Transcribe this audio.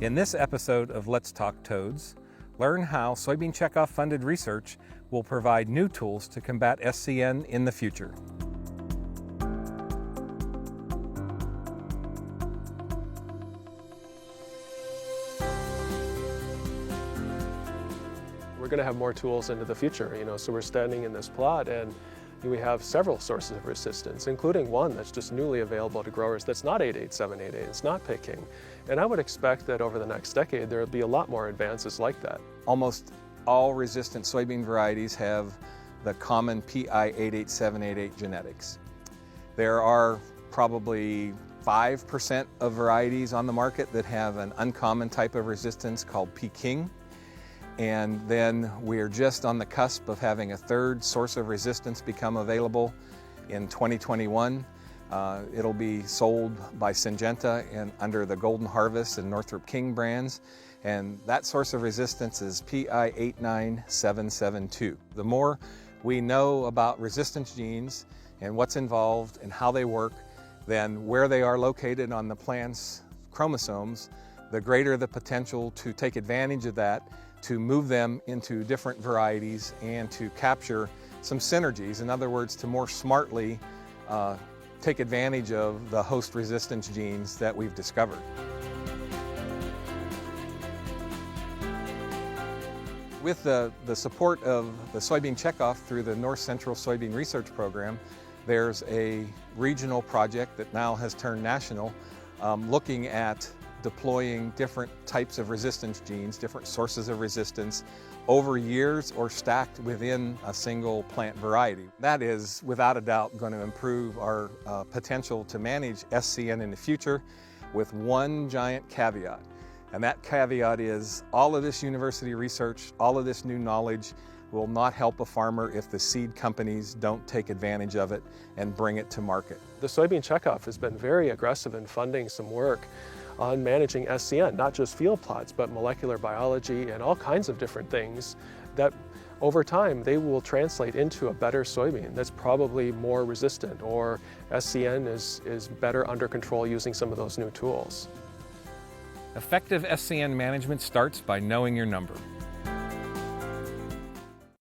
In this episode of Let's Talk Todes, learn how soybean checkoff funded research will provide new tools to combat SCN in the future. We're going to have more tools into the future, so we're standing in this plot and we have several sources of resistance, including one that's just newly available to growers that's not 88788, it's not picking. And I would expect that over the next decade there will be a lot more advances like that. Almost all resistant soybean varieties have the common PI 88788 genetics. There are probably 5% of varieties on the market that have an uncommon type of resistance called Peking. And then we're just on the cusp of having a third source of resistance become available in 2021. It'll be sold by Syngenta and under the Golden Harvest and Northrop King brands. And that source of resistance is PI 89772. The more we know about resistance genes and what's involved and how they work, then where they are located on the plant's chromosomes, the greater the potential to take advantage of that, to move them into different varieties and to capture some synergies. In other words, to more smartly take advantage of the host resistance genes that we've discovered. With the support of the soybean checkoff through the North Central Soybean Research Program, there's a regional project that now has turned national, looking at deploying different types of resistance genes, different sources of resistance over years or stacked within a single plant variety. That is without a doubt going to improve our potential to manage SCN in the future, with one giant caveat. And that caveat is all of this university research, all of this new knowledge will not help a farmer if the seed companies don't take advantage of it and bring it to market. The soybean checkoff has been very aggressive in funding some work on managing SCN, not just field plots, but molecular biology and all kinds of different things that over time they will translate into a better soybean that's probably more resistant, or SCN is better under control using some of those new tools. Effective SCN management starts by knowing your number.